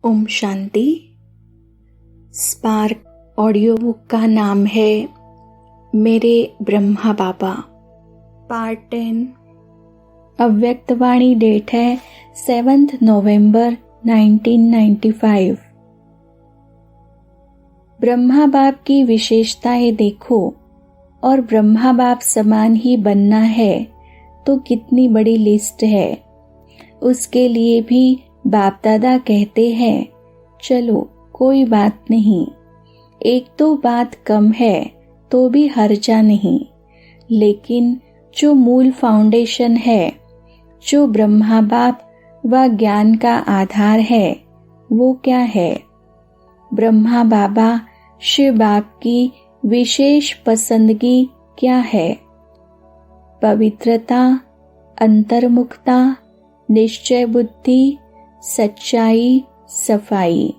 Om Shanti. Spark audio book का नाम है मेरे ब्रह्मा बाबा। पार्ट 10। अव्यक्त वाणी डेट है 7 नवंबर 1995। ब्रह्मा बाप की विशेषताएं देखो और ब्रह्मा बाप समान ही बनना है तो कितनी बड़ी लिस्ट है। उसके लिए भी बाप दादा कहते हैं चलो कोई बात नहीं, एक दो बात कम है तो भी हर्जा नहीं, लेकिन जो मूल फाउंडेशन है, जो ब्रह्मा बाप व ज्ञान का आधार है, वो क्या है? ब्रह्मा बाबा शिव बाप की विशेष पसंदगी क्या है? पवित्रता, अंतर्मुखता, निश्चय बुद्धि, सच्चाई, सफाई।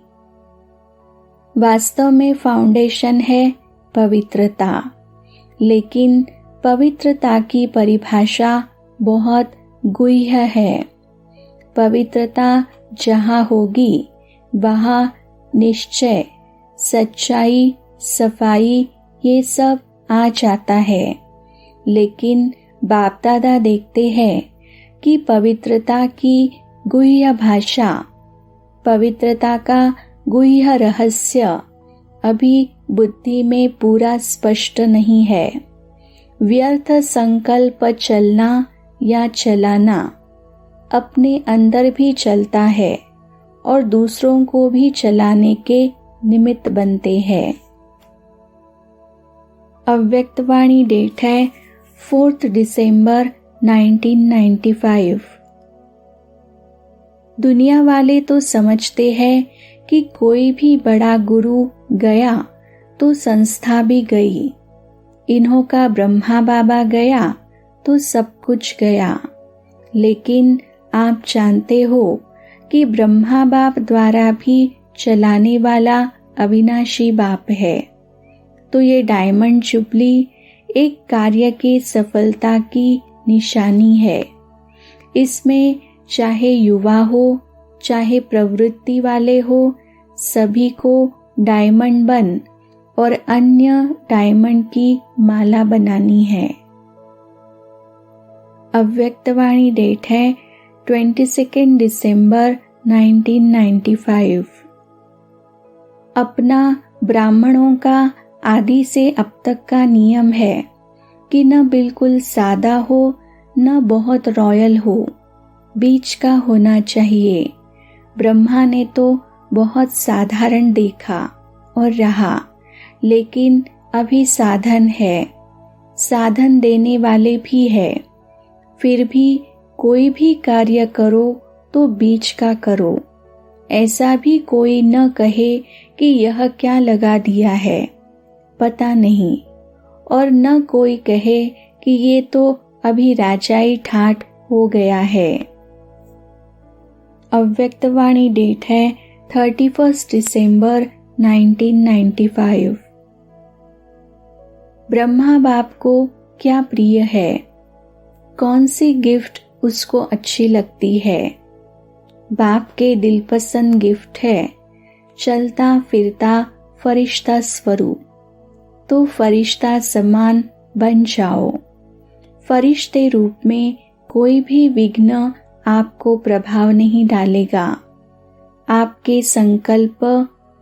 वास्तव में फाउंडेशन है पवित्रता, लेकिन पवित्रता की परिभाषा बहुत गुह्य है। पवित्रता जहाँ होगी वहाँ निश्चय, सच्चाई, सफाई ये सब आ जाता है। लेकिन बाप दादा देखते हैं कि पवित्रता की गुह्य भाषा, पवित्रता का गुह्य रहस्य अभी बुद्धि में पूरा स्पष्ट नहीं है। व्यर्थ संकल्प चलना या चलाना अपने अंदर भी चलता है और दूसरों को भी चलाने के निमित्त बनते हैं। अव्यक्त वाणी डेट है 4 दिसंबर 1995। दुनिया वाले तो समझते हैं कि कोई भी बड़ा गुरु गया तो संस्था भी गई, इन्हों का ब्रह्मा बाबा गया तो सब कुछ गया। लेकिन आप जानते हो कि ब्रह्मा बाप द्वारा भी चलाने वाला अविनाशी बाप है। तो ये डायमंड जुबली एक कार्य की सफलता की निशानी है। इसमें चाहे युवा हो, चाहे प्रवृत्ति वाले हो, सभी को डायमंड बन और अन्य डायमंड की माला बनानी है। अव्यक्त वाणी डेट है 22 दिसंबर 1995। अपना ब्राह्मणों का आदि से अब तक का नियम है कि न बिल्कुल सादा हो न बहुत रॉयल हो, बीच का होना चाहिए। ब्रह्मा ने तो बहुत साधारण देखा और रहा, लेकिन अभी साधन है, साधन देने वाले भी है। फिर भी कोई भी कार्य करो तो बीच का करो। ऐसा भी कोई न कहे कि यह क्या लगा दिया है, पता नहीं, और न कोई कहे कि ये तो अभी राजाई ठाट हो गया है। अव्यक्त वाणी डेट है 31 दिसंबर 1995। ब्रह्मा बाप को क्या प्रिय है? कौन सी गिफ्ट उसको अच्छी लगती है? बाप के दिलपसंद गिफ्ट है चलता फिरता फरिश्ता स्वरूप। तो फरिश्ता समान बन जाओ। फरिश्ते रूप में कोई भी विघ्न आपको प्रभाव नहीं डालेगा। आपके संकल्प,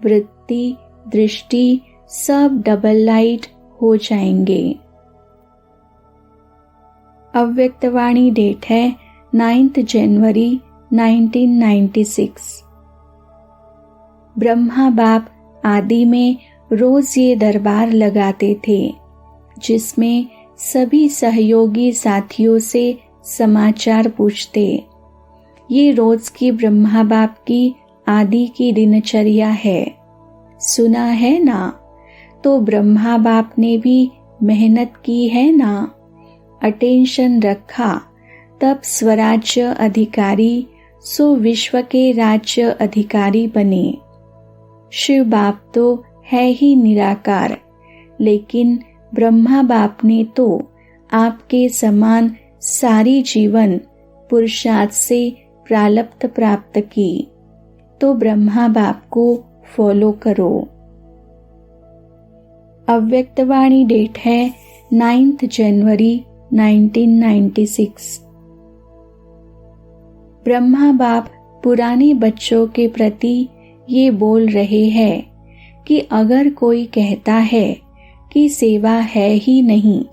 वृत्ति, दृष्टि सब डबल लाइट हो जाएंगे। अव्यक्त वाणी डेट है 9 जनवरी 1996। ब्रह्मा बाप आदि में रोज ये दरबार लगाते थे, जिसमें सभी सहयोगी साथियों से समाचार पूछते। ये रोज की ब्रह्मा बाप की आदि की दिनचर्या है। सुना है ना? तो ब्रह्मा बाप ने भी मेहनत की है ना, अटेंशन रखा, तब स्वराज्य अधिकारी सो विश्व के राज्य अधिकारी बने। शिव बाप तो है ही निराकार, लेकिन ब्रह्मा बाप ने तो आपके समान सारी जीवन पुरुषार्थ से प्रालब्ध प्राप्त की। तो ब्रह्मा बाप को फॉलो करो। अव्यक्तवाणी डेट है 9 जनवरी 1996। ब्रह्मा बाप पुराने बच्चों के प्रति ये बोल रहे हैं कि अगर कोई कहता है कि सेवा है ही नहीं,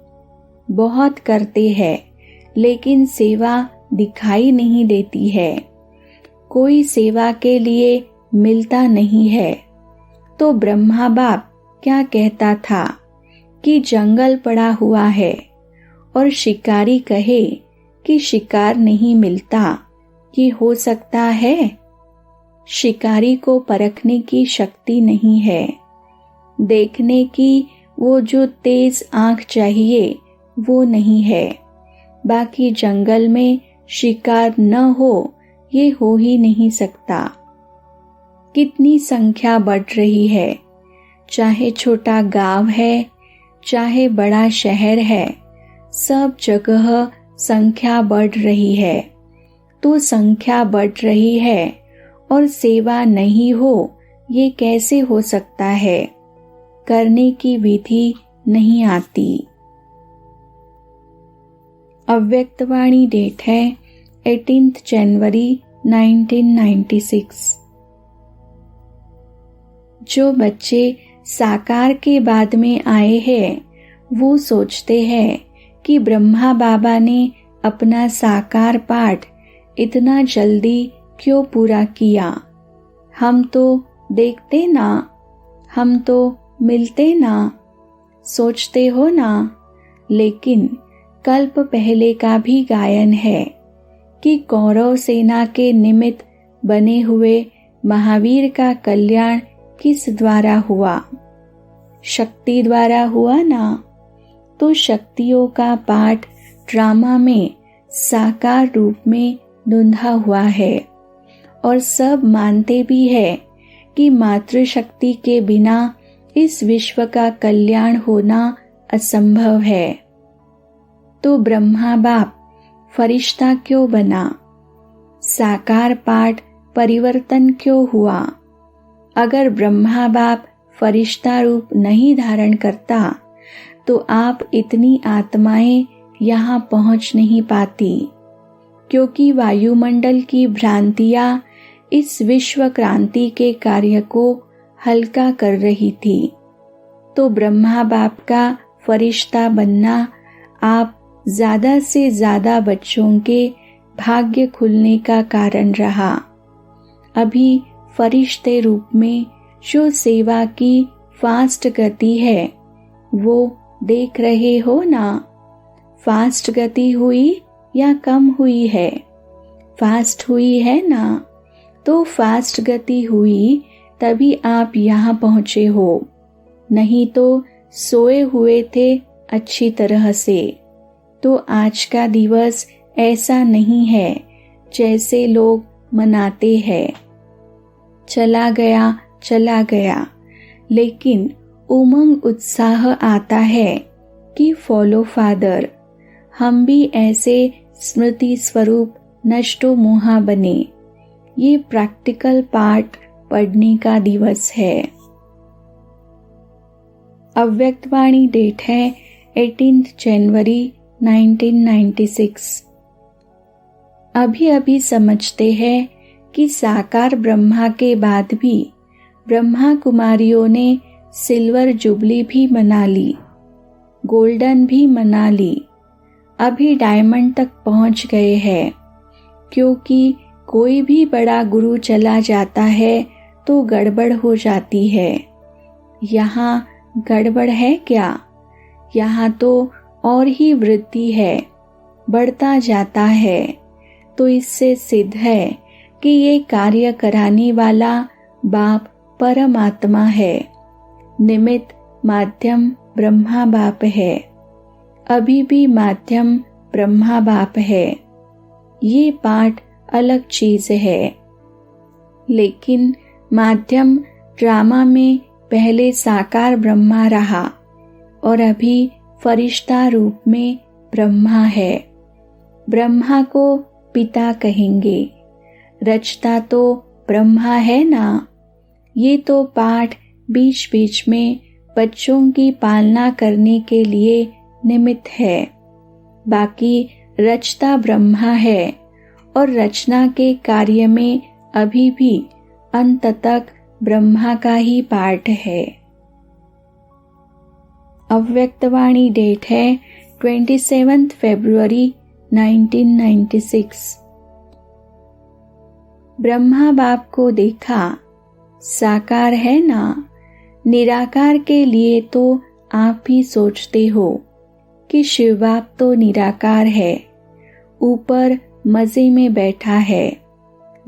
बहुत करते हैं लेकिन सेवा दिखाई नहीं देती है, कोई सेवा के लिए मिलता नहीं है, तो ब्रह्मा बाप क्या कहता था कि जंगल पड़ा हुआ है और शिकारी कहे कि शिकार नहीं मिलता, ये हो सकता है? शिकारी को परखने की शक्ति नहीं है, देखने की वो जो तेज आंख चाहिए वो नहीं है। बाकी जंगल में शिकार न हो ये हो ही नहीं सकता। कितनी संख्या बढ़ रही है, चाहे छोटा गांव है चाहे बड़ा शहर है, सब जगह संख्या बढ़ रही है। तो संख्या बढ़ रही है और सेवा नहीं हो, ये कैसे हो सकता है? करने की विधि नहीं आती। अव्यक्तवाणी डेट है 18 जनवरी 1996। जो बच्चे साकार के बाद में आए हैं वो सोचते हैं कि ब्रह्मा बाबा ने अपना साकार पाठ इतना जल्दी क्यों पूरा किया? हम तो देखते ना, हम तो मिलते ना, सोचते हो ना। लेकिन कल्प पहले का भी गायन है कि कौरव सेना के निमित्त बने हुए महावीर का कल्याण किस द्वारा हुआ? शक्ति द्वारा हुआ ना। तो शक्तियों का पाठ ड्रामा में साकार रूप में धुंधा हुआ है और सब मानते भी है कि मातृशक्ति के बिना इस विश्व का कल्याण होना असंभव है। तो ब्रह्मा बाप फरिश्ता क्यों बना? साकार पाठ परिवर्तन क्यों हुआ? अगर ब्रह्मा बाप फरिश्ता रूप नहीं धारण करता तो आप इतनी आत्माएं यहाँ पहुँच नहीं पाती, क्योंकि वायुमंडल की भ्रांतियां इस विश्व क्रांति के कार्य को हल्का कर रही थी। तो ब्रह्मा बाप का फरिश्ता बनना आप ज्यादा से ज्यादा बच्चों के भाग्य खुलने का कारण रहा। अभी फरिश्ते रूप में जो सेवा की फास्ट गति है वो देख रहे हो ना। फास्ट गति हुई या कम हुई है? फास्ट हुई है ना। तो फास्ट गति हुई तभी आप यहाँ पहुँचे हो, नहीं तो सोए हुए थे अच्छी तरह से। तो आज का दिवस ऐसा नहीं है जैसे लोग मनाते हैं, चला गया, लेकिन उमंग उत्साह आता है कि फॉलो फादर, हम भी ऐसे स्मृति स्वरूप नष्टो मोहा बने। ये प्रैक्टिकल पार्ट पढ़ने का दिवस है। अव्यक्तवाणी डेट है 18 जनवरी 1996। अभी समझते हैं कि साकार ब्रह्मा के बाद भी ब्रह्मा कुमारियों ने सिल्वर जुबली भी मना ली, गोल्डन भी मना ली, अभी डायमंड तक पहुंच गए हैं। क्योंकि कोई भी बड़ा गुरु चला जाता है तो गड़बड़ हो जाती है। यहाँ गड़बड़ है क्या? यहाँ तो और ही वृद्धि है, बढ़ता जाता है। तो इससे सिद्ध है कि ये कार्य कराने वाला बाप परमात्मा है, निमित्त माध्यम ब्रह्मा बाप है, अभी भी माध्यम ब्रह्मा बाप है। ये पाठ अलग चीज है, लेकिन माध्यम ड्रामा में पहले साकार ब्रह्मा रहा और अभी फरिश्ता रूप में ब्रह्मा है। ब्रह्मा को पिता कहेंगे, रचता तो ब्रह्मा है ना। ये तो पाठ बीच बीच में बच्चों की पालना करने के लिए निमित्त है। बाकी रचता ब्रह्मा है और रचना के कार्य में अभी भी अंत तक ब्रह्मा का ही पाठ है। अव्यक्तवाणी डेट है 27 फरवरी 1996। ब्रह्मा बाप को देखा, साकार है ना। निराकार के लिए तो आप भी सोचते हो कि शिव बाप तो निराकार है, ऊपर मजे में बैठा है,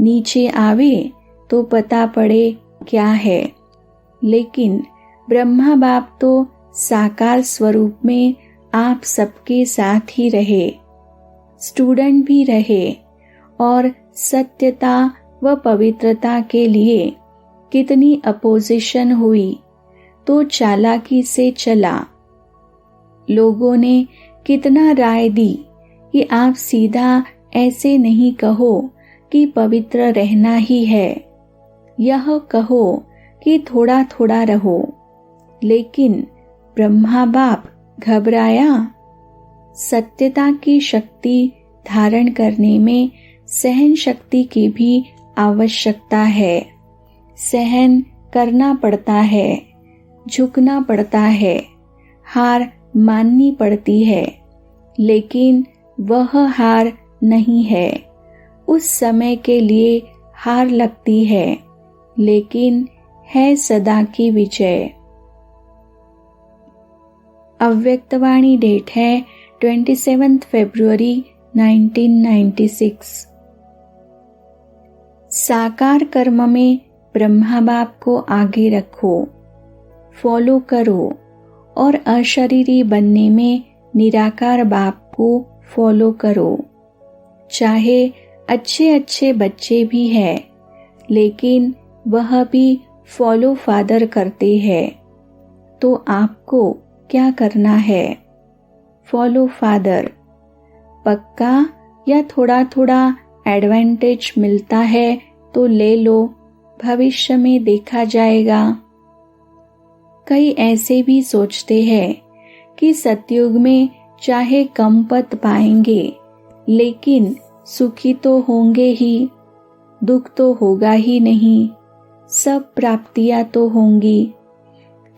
नीचे आवे तो पता पड़े क्या है। लेकिन ब्रह्मा बाप तो साकार स्वरूप में आप सबके साथ ही रहे, स्टूडेंट भी रहे और सत्यता व पवित्रता के लिए कितनी अपोजिशन हुई तो चालाकी से चला। लोगों ने कितना राय दी कि आप सीधा ऐसे नहीं कहो कि पवित्र रहना ही है, यह कहो कि थोड़ा थोड़ा रहो। लेकिन ब्रह्मा बाप घबराया। सत्यता की शक्ति धारण करने में सहन शक्ति की भी आवश्यकता है। सहन करना पड़ता है, झुकना पड़ता है, हार माननी पड़ती है। लेकिन वह हार नहीं है। उस समय के लिए हार लगती है, लेकिन है सदा की विजय। अव्यक्तवाणी डेट है 27 फरवरी 1996। साकार कर्म में ब्रह्मा बाप को आगे रखो, फॉलो करो और अशरीरी बनने में निराकार बाप को फॉलो करो। चाहे अच्छे अच्छे बच्चे भी हैं, लेकिन वह भी फॉलो फादर करते हैं, तो आपको क्या करना है? Follow father. पक्का या थोड़ा थोड़ा एडवांटेज मिलता है तो ले लो, भविष्य में देखा जाएगा। कई ऐसे भी सोचते हैं कि सतयुग में चाहे कम पद पाएंगे, लेकिन सुखी तो होंगे ही, दुख तो होगा ही नहीं, सब प्राप्तियां तो होंगी।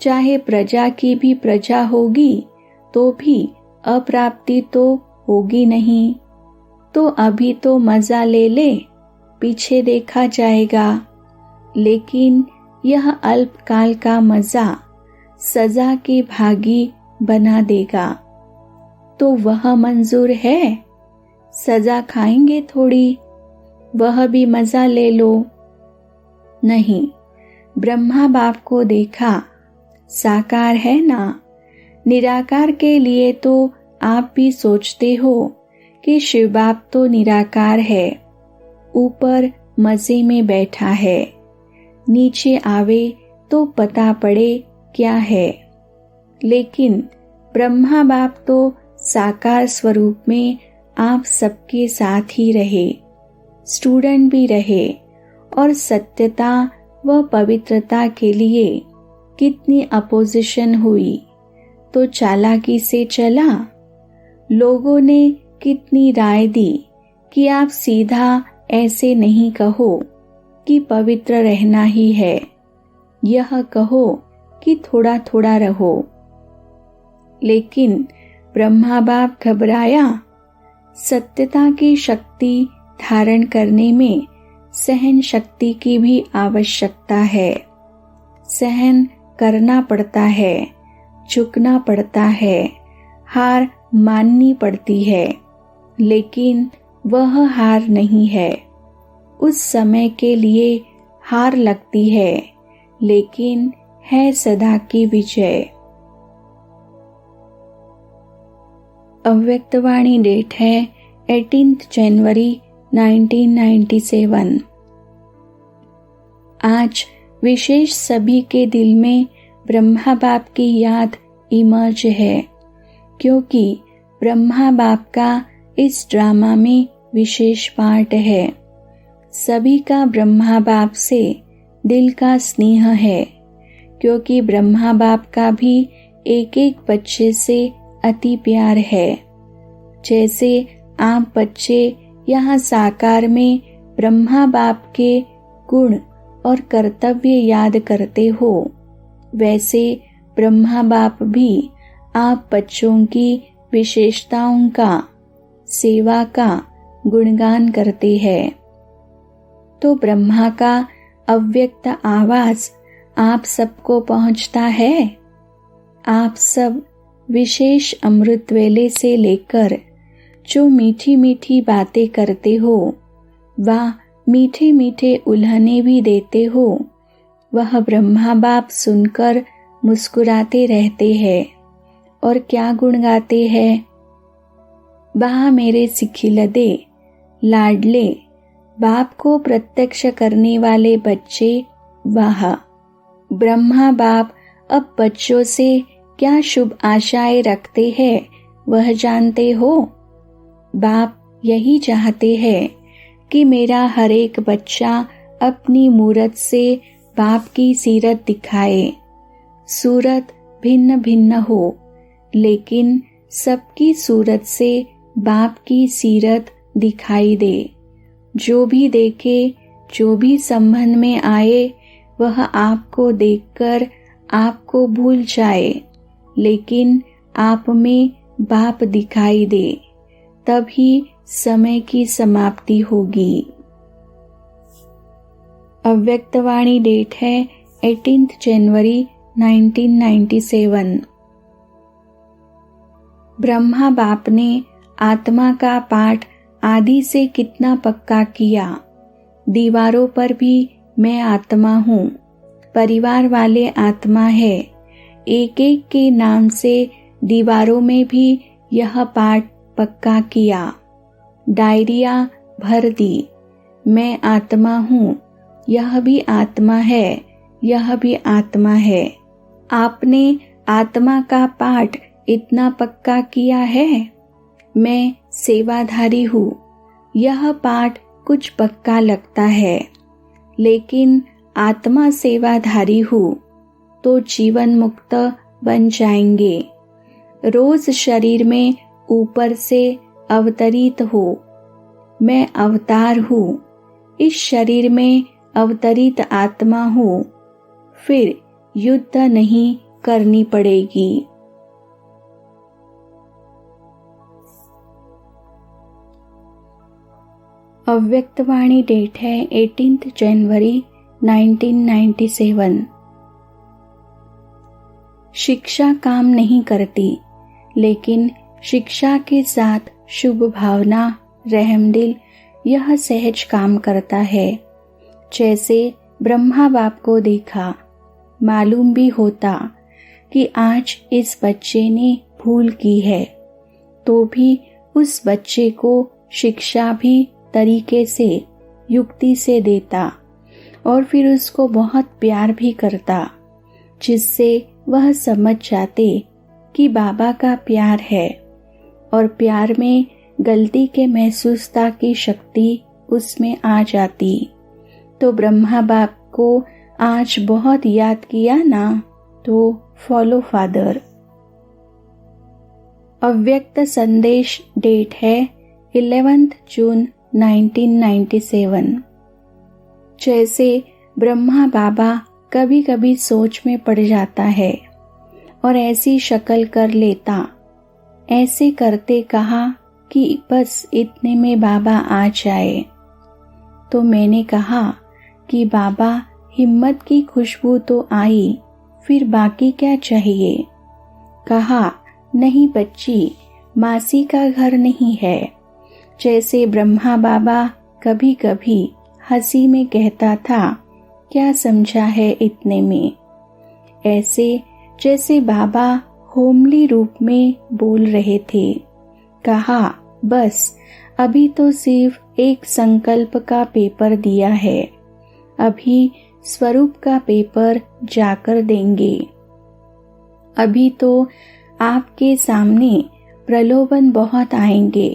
चाहे प्रजा की भी प्रजा होगी तो भी अप्राप्ति तो होगी नहीं। तो अभी तो मजा ले ले, पीछे देखा जाएगा। लेकिन यह अल्पकाल का मजा सजा के भागी बना देगा। तो वह मंजूर है? सजा खाएंगे थोड़ी, वह भी मजा ले लो। नहीं, ब्रह्मा बाप को देखा, साकार है ना। निराकार के लिए तो आप भी सोचते हो कि शिव बाप तो निराकार है, ऊपर मजे में बैठा है, नीचे आवे तो पता पड़े क्या है। लेकिन ब्रह्मा बाप तो साकार स्वरूप में आप सबके साथ ही रहे, स्टूडेंट भी रहे और सत्यता व पवित्रता के लिए कितनी अपोजिशन हुई तो चालाकी से चला। लोगों ने कितनी राय दी कि आप सीधा ऐसे नहीं कहो कि पवित्र रहना ही है, यह कहो कि थोड़ा थोड़ा रहो। लेकिन ब्रह्मा बाप घबराया। सत्यता की शक्ति धारण करने में सहन शक्ति की भी आवश्यकता है। सहन करना पड़ता है, झुकना पड़ता है, हार माननी पड़ती है। लेकिन वह हार नहीं है। उस समय के लिए हार लगती है, लेकिन है सदा की विजय। अव्यक्तवाणी डेट है 18 जनवरी 1997। आज विशेष सभी के दिल में ब्रह्मा बाप की याद इमर्ज है, क्योंकि ब्रह्मा बाप का इस ड्रामा में विशेष पार्ट है। सभी का ब्रह्मा बाप से दिल का स्नेह है, क्योंकि ब्रह्मा बाप का भी एक एक बच्चे से अति प्यार है। जैसे आप बच्चे यहाँ साकार में ब्रह्मा बाप के गुण और कर्तव्य याद करते हो, वैसे ब्रह्मा बाप भी आप बच्चों की विशेषताओं का, सेवा का गुणगान करते हैं। तो ब्रह्मा का अव्यक्त आवाज आप सबको पहुंचता है। आप सब विशेष अमृत वेले से लेकर जो मीठी मीठी बातें करते हो, वह मीठे मीठे उल्हने भी देते हो, वह ब्रह्मा बाप सुनकर मुस्कुराते रहते हैं और क्या गुण गाते हैं। वाह मेरे सिखिलदे लाडले, बाप को प्रत्यक्ष करने वाले बच्चे, वाह। ब्रह्मा बाप अब बच्चों से क्या शुभ आशाएं रखते हैं वह जानते हो। बाप यही चाहते हैं कि मेरा हर एक बच्चा अपनी मूरत से बाप की सीरत दिखाए। सूरत भिन्न भिन्न हो, लेकिन सबकी सूरत से बाप की सीरत दिखाई दे। जो भी देखे, जो भी संबंध में आए, वह आपको देखकर आपको भूल जाए, लेकिन आप में बाप दिखाई दे, तभी समय की समाप्ति होगी। अव्यक्तवाणी डेट है 18 जनवरी 1997। ब्रह्मा बाप ने आत्मा का पाठ आदि से कितना पक्का किया। दीवारों पर भी मैं आत्मा हूँ, परिवार वाले आत्मा है। एक एक के नाम से दीवारों में भी यह पाठ पक्का किया। डायरिया भर दी, मैं आत्मा हूँ, यह भी आत्मा है, यह भी आत्मा है। आपने आत्मा का पाठ इतना पक्का किया है। मैं सेवाधारी हूँ, यह पाठ कुछ पक्का लगता है, लेकिन आत्मा सेवाधारी हूँ तो जीवन मुक्त बन जाएंगे। रोज शरीर में ऊपर से अवतरित हो, मैं अवतार हूँ, इस शरीर में अवतरित आत्मा हूँ, फिर युद्ध नहीं करनी पड़ेगी। अव्यक्तवाणी डेट है 18 जनवरी 1997। शिक्षा काम नहीं करती, लेकिन शिक्षा के साथ शुभ भावना, रहमदिल, यह सहज काम करता है। जैसे ब्रह्मा बाप को देखा, मालूम भी होता कि आज इस बच्चे ने भूल की है, तो भी उस बच्चे को शिक्षा भी तरीके से, युक्ति से देता और फिर उसको बहुत प्यार भी करता, जिससे वह समझ जाते कि बाबा का प्यार है और प्यार में गलती के महसूसता की शक्ति उसमें आ जाती। तो ब्रह्मा बाप को आज बहुत याद किया ना, तो फॉलो फादर। अव्यक्त संदेश डेट है 11 जून 1997। जैसे ब्रह्मा बाबा कभी कभी सोच में पड़ जाता है और ऐसी शक्ल कर लेता। ऐसे करते कहा कि बस इतने में बाबा आ जाए। तो मैंने कहा कि बाबा हिम्मत की खुशबू तो आई, फिर बाकी क्या चाहिए। कहा नहीं बच्ची, मासी का घर नहीं है। जैसे ब्रह्मा बाबा कभी कभी हंसी में कहता था, क्या समझा है इतने में। ऐसे जैसे बाबा होमली रूप में बोल रहे थे। कहा बस अभी तो सिर्फ एक संकल्प का पेपर दिया है, अभी स्वरूप का पेपर जाकर देंगे। अभी तो आपके सामने प्रलोभन बहुत आएंगे,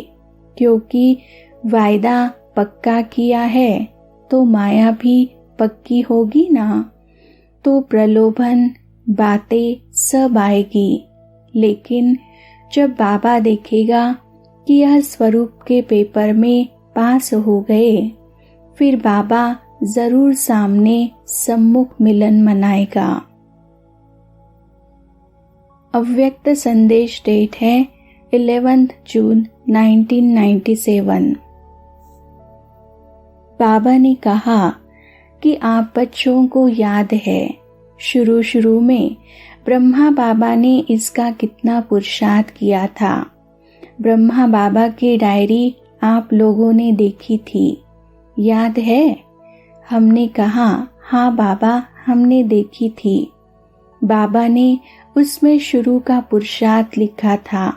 क्योंकि वायदा पक्का किया है तो माया भी पक्की होगी ना। तो प्रलोभन बातें सब आएगी, लेकिन जब बाबा देखेगा कि यह स्वरूप के पेपर में पास हो गए, फिर बाबा जरूर सामने सम्मुख मिलन मनाएगा। अव्यक्त संदेश डेट है 11 जून 1997। बाबा ने कहा कि आप बच्चों को याद है, शुरू में ब्रह्मा बाबा ने इसका कितना पुरुषार्थ किया था। ब्रह्मा बाबा की डायरी आप लोगों ने देखी थी, याद है? हमने कहा हाँ बाबा, हमने देखी थी। बाबा ने उसमें शुरू का पुरुषार्थ लिखा था।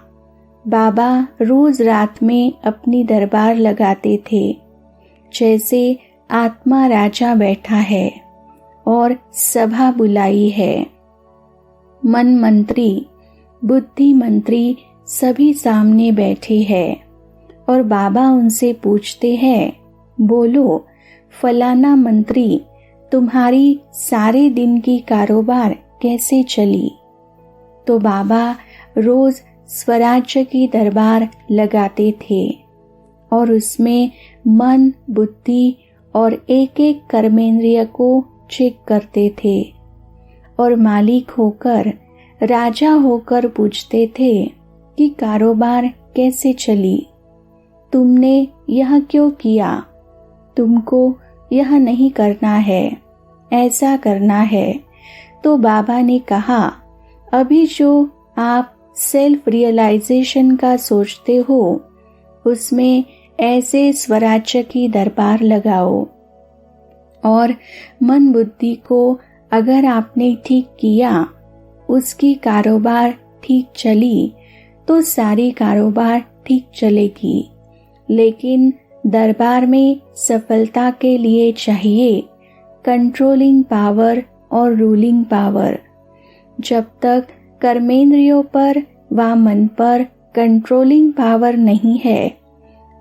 बाबा रोज रात में अपनी दरबार लगाते थे, जैसे आत्मा राजा बैठा है और सभा बुलाई है। मन मंत्री, बुद्धि मंत्री सभी सामने बैठे हैं और बाबा उनसे पूछते हैं, बोलो फलाना मंत्री, तुम्हारी सारे दिन की कारोबार कैसे चली? तो बाबा रोज स्वराज्य की दरबार लगाते थे और उसमें मन, बुद्धि और एक एक कर्मेंद्रिय को चेक करते थे और मालिक होकर, राजा होकर पूछते थे कि कारोबार कैसे चली? तुमने यह क्यों किया? तुमको यह नहीं करना है, ऐसा करना है। तो बाबा ने कहा, अभी जो आप सेल्फ रियलाइजेशन का सोचते हो, उसमें ऐसे स्वराज्य की दरबार लगाओ और मन बुद्धि को अगर आपने ठीक किया, उसकी कारोबार ठीक चली, तो सारी कारोबार ठीक चलेगी। लेकिन दरबार में सफलता के लिए चाहिए कंट्रोलिंग पावर और रूलिंग पावर। जब तक कर्मेंद्रियों पर व मन पर कंट्रोलिंग पावर नहीं है,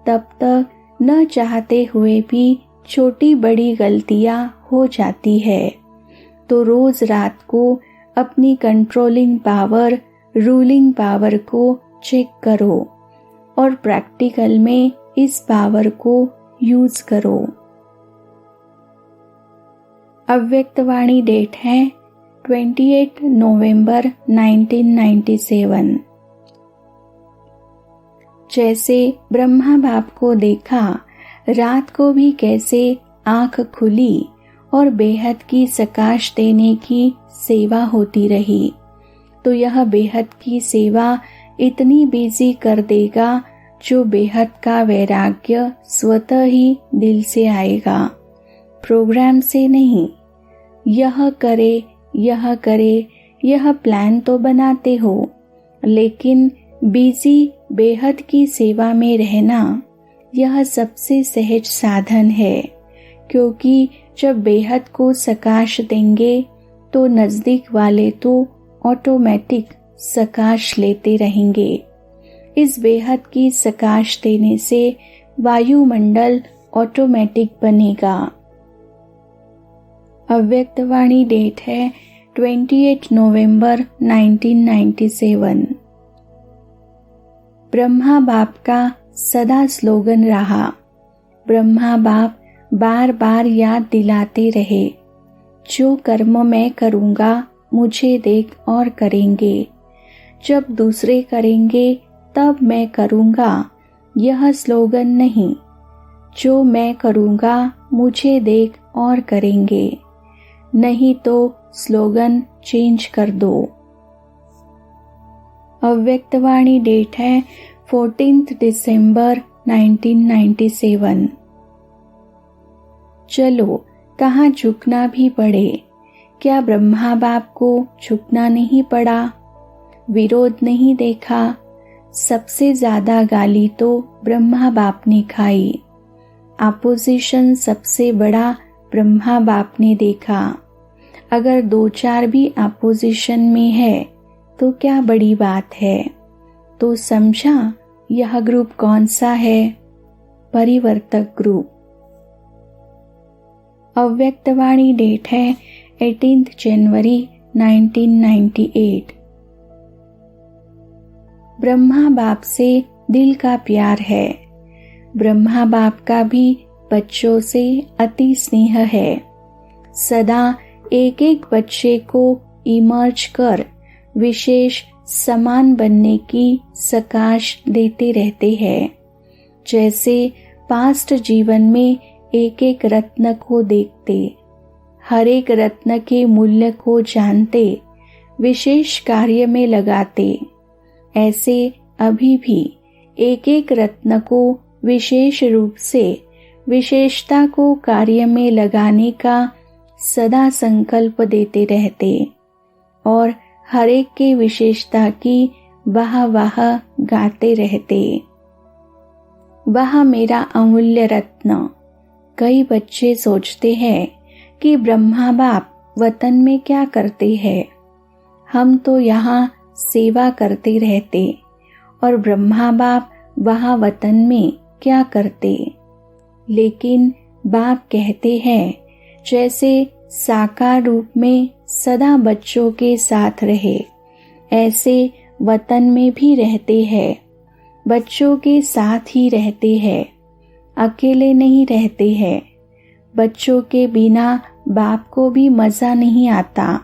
तब तक न चाहते हुए भी छोटी बड़ी गलतियां हो जाती है। तो रोज रात को अपनी कंट्रोलिंग पावर, रूलिंग पावर को चेक करो और प्रैक्टिकल में इस पावर को यूज करो। अव्यक्तवाणी डेट है 28 नवंबर 1997। जैसे ब्रह्मा बाप को देखा, रात को भी कैसे आंख खुली और बेहद की सकाश देने की सेवा होती रही, तो यह बेहद की सेवा इतनी बिजी कर देगा जो बेहद का वैराग्य स्वतः ही दिल से आएगा, प्रोग्राम से नहीं। यह करे, यह करे, यह प्लान तो बनाते हो, लेकिन बिजी बेहद की सेवा में रहना यह सबसे सहज साधन है, क्योंकि जब बेहद को सकाश देंगे तो नजदीक वाले तो ऑटोमेटिक सकाश लेते रहेंगे। इस बेहद की सकाश देने से वायुमंडल ऑटोमेटिक बनेगा। अव्यक्तवाणी डेट है 28 नवंबर 1997। ब्रह्मा बाप का सदा स्लोगन रहा। ब्रह्मा बाप बार बार याद दिलाते रहे, जो कर्म मैं करूँगा मुझे देख और करेंगे, जब दूसरे करेंगे तब मैं करूँगा, यह स्लोगन नहीं। जो मैं करूँगा मुझे देख और करेंगे, नहीं तो स्लोगन चेंज कर दो। अव्यक्तवाणी डेट है 14 दिसंबर 1997। चलो, कहाँ झुकना भी पड़े, क्या ब्रह्मा बाप को झुकना नहीं पड़ा? विरोध नहीं देखा? सबसे ज्यादा गाली तो ब्रह्मा बाप ने खाई। अपोजिशन सबसे बड़ा ब्रह्मा बाप ने देखा। अगर 2-4 भी अपोजिशन में है तो क्या बड़ी बात है? तो समझा यह ग्रुप कौन सा है? परिवर्तक ग्रुप। अव्यक्तवाणी डेट है 18 जनवरी 1998। ब्रह्मा बाप से दिल का प्यार है। ब्रह्मा बाप का भी बच्चों से अति स्नेह है। सदा एक एक बच्चे को इमर्ज कर विशेष समान बनने की सकाश देते रहते हैं। जैसे पास्ट जीवन में एक एक रत्न को देखते, हर एक रत्न के मूल्य को जानते, विशेष कार्य में लगाते, ऐसे अभी भी एक एक रत्न को विशेष रूप से विशेषता को कार्य में लगाने का सदा संकल्प देते रहते और हर एक के विशेषता की वाह वाह गाते रहते। वह मेरा अमूल्य रत्न। कई बच्चे सोचते हैं कि ब्रह्मा बाप वतन में क्या करते हैं, हम तो यहाँ सेवा करते रहते और ब्रह्मा बाप वहाँ वतन में क्या करते। लेकिन बाप कहते हैं जैसे साकार रूप में सदा बच्चों के साथ रहे, ऐसे वतन में भी रहते हैं, बच्चों के साथ ही रहते हैं, अकेले नहीं रहते हैं। बच्चों के बिना बाप को भी मजा नहीं आता।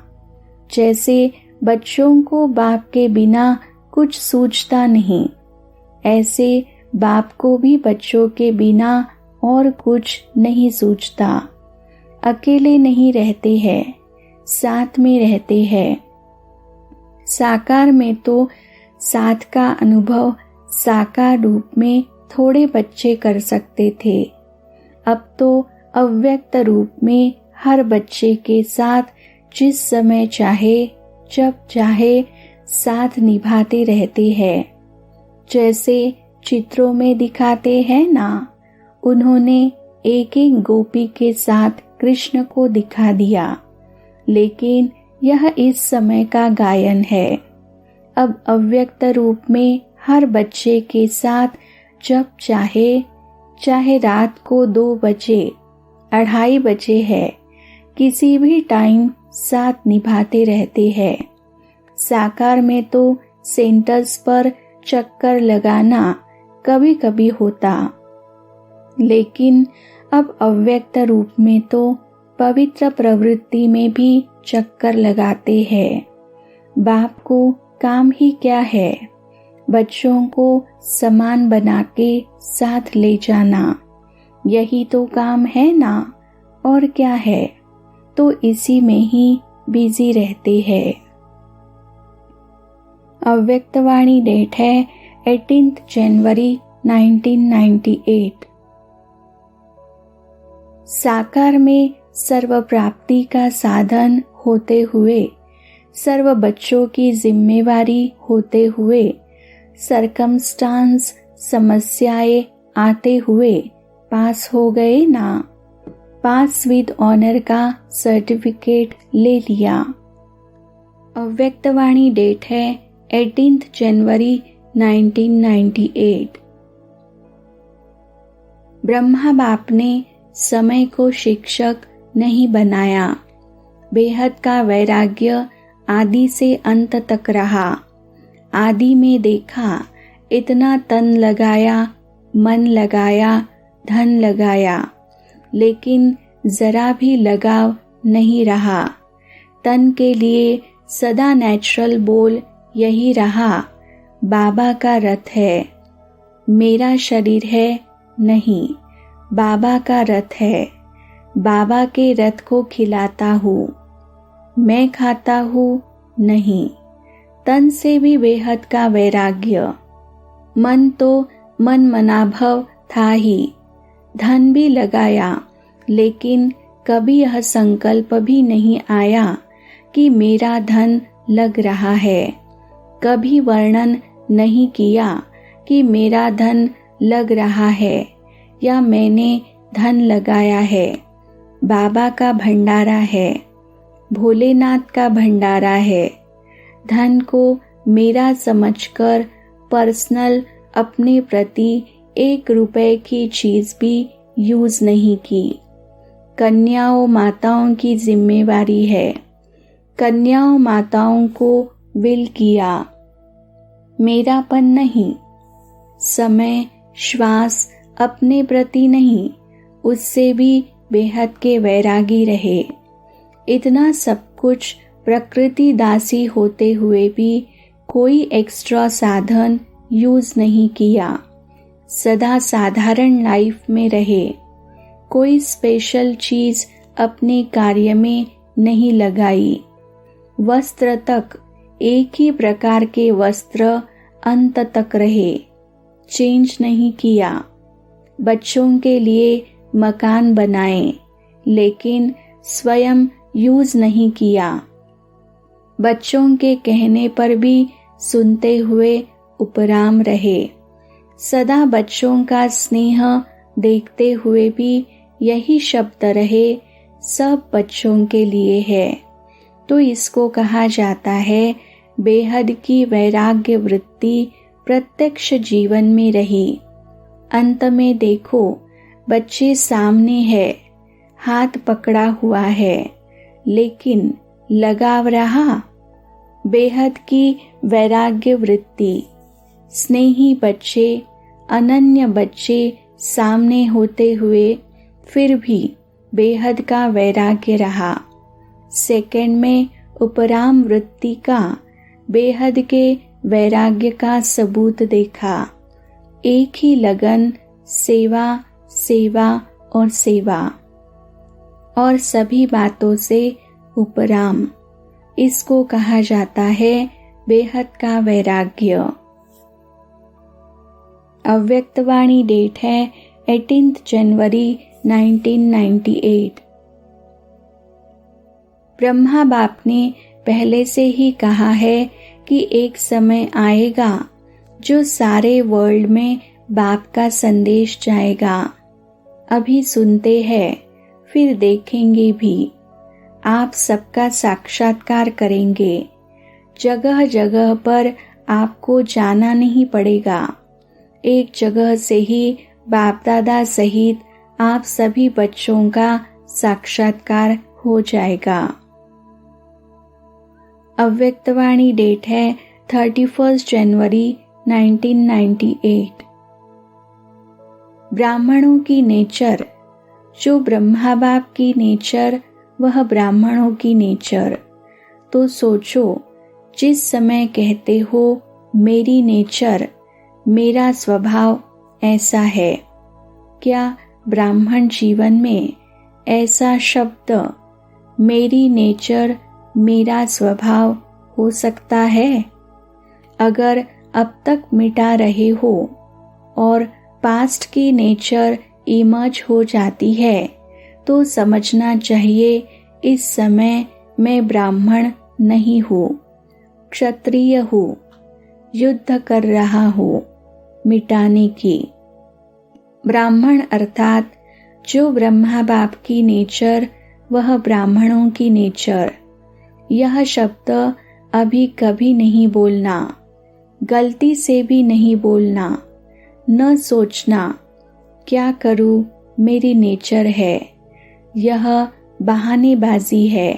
जैसे बच्चों को बाप के बिना कुछ सूझता नहीं, ऐसे बाप को भी बच्चों के बिना और कुछ नहीं सूझता। अकेले नहीं रहते हैं, साथ में रहते हैं। साकार में तो साथ का अनुभव साकार रूप में थोड़े बच्चे कर सकते थे। अब तो अव्यक्त रूप में हर बच्चे के साथ जिस समय चाहे जब चाहे साथ निभाते रहते हैं। जैसे चित्रों में दिखाते हैं ना, उन्होंने एक एक गोपी के साथ कृष्ण को दिखा दिया। लेकिन यह इस समय का गायन है। अब अव्यक्त रूप में हर बच्चे के साथ जब चाहे, चाहे रात को 2 बजे 2:30 बजे है, किसी भी टाइम साथ निभाते रहते हैं। साकार में तो सेंटर्स पर चक्कर लगाना कभी कभी होता, लेकिन अब अव्यक्त रूप में तो पवित्र प्रवृत्ति में भी चक्कर लगाते हैं। बाप को काम ही क्या है, बच्चों को समान बना के साथ ले जाना, यही तो काम है ना, और क्या है। तो इसी में ही बिजी रहते हैं। अव्यक्तवाणी डेट है 18 जनवरी 1998। साकार में सर्व प्राप्ति का साधन होते हुए, सर्व बच्चों की जिम्मेवारी होते हुए, सरकमस्टांस समस्याएं आते हुए पास हो गए ना, पास विद ऑनर का सर्टिफिकेट ले लिया। अव्यक्तवाणी डेट है 18 जनवरी 1998। ब्रह्मा बाप ने समय को शिक्षक नहीं बनाया। बेहद का वैराग्य आदि से अंत तक रहा। आदि में देखा, इतना तन लगाया, मन लगाया, धन लगाया, लेकिन जरा भी लगाव नहीं रहा। तन के लिए सदा नेचुरल बोल यही रहा, बाबा का रथ है, मेरा शरीर है नहीं, बाबा का रथ है। बाबा के रथ को खिलाता हूँ, मैं खाता हूँ नहीं। तन से भी बेहद का वैराग्य। मन तो मन मनाभव था ही, धन भी लगाया, लेकिन कभी यह संकल्प भी नहीं आया कि मेरा धन लग रहा है। कभी वर्णन नहीं किया कि मेरा धन लग रहा है या मैंने धन लगाया है। बाबा का भंडारा है, भोलेनाथ का भंडारा है। धन को मेरा समझकर पर्सनल अपने प्रति 1 रुपए की चीज भी यूज नहीं की। कन्याओं माताओं की जिम्मेवारी है। कन्याओं माताओं को विल किया, मेरापन नहीं। समय, श्वास अपने प्रति नहीं, उससे भी बेहद के वैरागी रहे। इतना सब कुछ प्रकृति दासी होते हुए भी कोई एक्स्ट्रा साधन यूज नहीं किया। सदा साधारण लाइफ में रहे। कोई स्पेशल चीज अपने कार्य में नहीं लगाई। वस्त्र तक एक ही प्रकार के वस्त्र अंत तक रहे, चेंज नहीं किया। बच्चों के लिए मकान बनाए, लेकिन स्वयं यूज नहीं किया। बच्चों के कहने पर भी सुनते हुए उपराम रहे। सदा बच्चों का स्नेह देखते हुए भी यही शब्द रहे, सब बच्चों के लिए है। तो इसको कहा जाता है बेहद की वैराग्य वृत्ति प्रत्यक्ष जीवन में रही। अंत में देखो, बच्चे सामने है, हाथ पकड़ा हुआ है, लेकिन लगाव रहा। बेहद की वैराग्य वृत्ति, स्नेही बच्चे, अनन्य बच्चे सामने होते हुए फिर भी बेहद का वैराग्य रहा। सेकंड में उपराम वृत्ति का, बेहद के वैराग्य का सबूत देखा। एक ही लगन, सेवा सेवा और सेवा, और सभी बातों से उपराम। इसको कहा जाता है बेहद का वैराग्य। अव्यक्तवाणी डेट है 18 जनवरी 1998। ब्रह्मा बाप ने पहले से ही कहा है कि एक समय आएगा जो सारे वर्ल्ड में बाप का संदेश जाएगा। अभी सुनते हैं, फिर देखेंगे भी। आप सबका साक्षात्कार करेंगे। जगह जगह पर आपको जाना नहीं पड़ेगा। एक जगह से ही बाप दादा सहित आप सभी बच्चों का साक्षात्कार हो जाएगा। अव्यक्तवाणी डेट है 31 जनवरी 1998। ब्राह्मणों की नेचर, जो ब्रह्मा बाप की नेचर वह ब्राह्मणों की नेचर। तो सोचो, जिस समय कहते हो मेरी नेचर, मेरा स्वभाव ऐसा है, क्या ब्राह्मण जीवन में ऐसा शब्द मेरी नेचर, मेरा स्वभाव हो सकता है? अगर अब तक मिटा रहे हो और पास्ट की नेचर इमर्ज हो जाती है, तो समझना चाहिए इस समय मैं ब्राह्मण नहीं हूँ, क्षत्रिय हूँ, युद्ध कर रहा हूँ मिटाने की। ब्राह्मण अर्थात जो ब्रह्मा बाप की नेचर, वह ब्राह्मणों की नेचर। यह शब्द अभी कभी नहीं बोलना, गलती से भी नहीं बोलना। न सोचना क्या करूँ, मेरी नेचर है। यह बहानेबाजी है।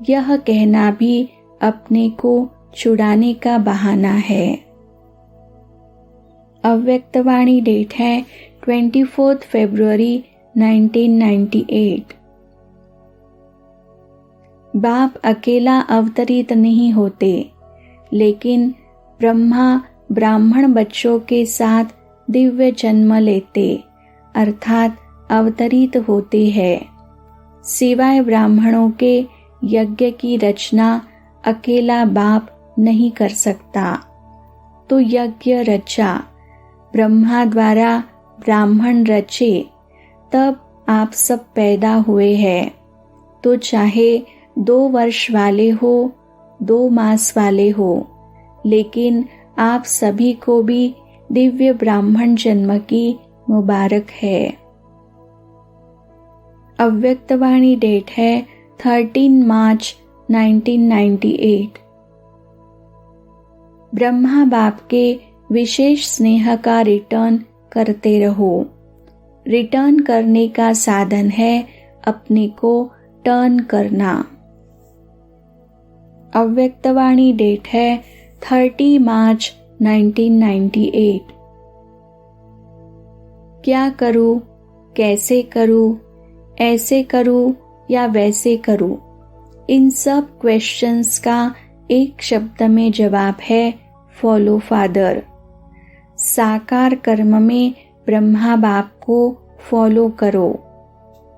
यह कहना भी अपने को छुड़ाने का बहाना है। अव्यक्तवाणी डेट है 24 फरवरी 1998। बाप अकेला अवतरित नहीं होते, लेकिन ब्रह्मा ब्राह्मण बच्चों के साथ दिव्य जन्म लेते, अर्थात अवतरित होते हैं। सिवाय ब्राह्मणों के यज्ञ की रचना अकेला बाप नहीं कर सकता। तो यज्ञ रचा, ब्रह्मा द्वारा ब्राह्मण रचे, तब आप सब पैदा हुए हैं। तो चाहे 2 वर्ष वाले हो, 2 मास वाले हो, लेकिन आप सभी को भी दिव्य ब्राह्मण जन्म की मुबारक है। अव्यक्तवाणी डेट है 13 मार्च 1998। ब्रह्मा बाप के विशेष स्नेह का रिटर्न करते रहो। रिटर्न करने का साधन है अपने को टर्न करना। अव्यक्तवाणी डेट है 30 मार्च 1998। क्या करूं, कैसे करूं, ऐसे करूं या वैसे करूं, इन सब क्वेश्चंस का एक शब्द में जवाब है फॉलो फादर। साकार कर्म में ब्रह्मा बाप को फॉलो करो।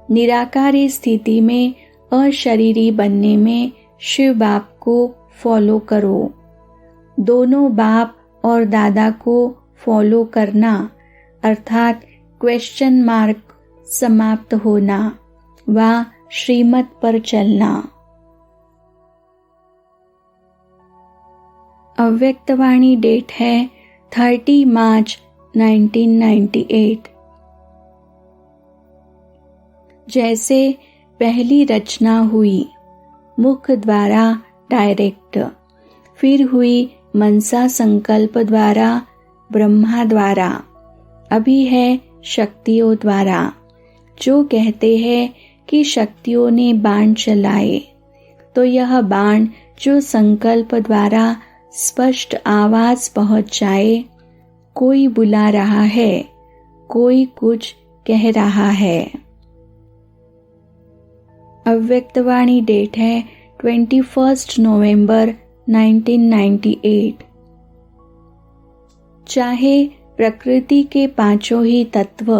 निराकारी स्थिति में अशरीरी बनने में शिव बाप को फॉलो करो। दोनों बाप और दादा को फॉलो करना अर्थात क्वेश्चन मार्क समाप्त होना व श्रीमत पर चलना। अव्यक्तवाणी डेट है 30 मार्च 1998। जैसे पहली रचना हुई मुख द्वारा डायरेक्ट, फिर हुई मनसा संकल्प द्वारा ब्रह्मा द्वारा, अभी है शक्तियों द्वारा। जो कहते हैं कि शक्तियों ने बाण चलाए, तो यह बाण जो संकल्प द्वारा स्पष्ट आवाज पहुंच जाए, कोई बुला रहा है, कोई कुछ कह रहा है। अव्यक्तवाणी डेट है 21 नवंबर 1998। चाहे प्रकृति के पांचों ही तत्व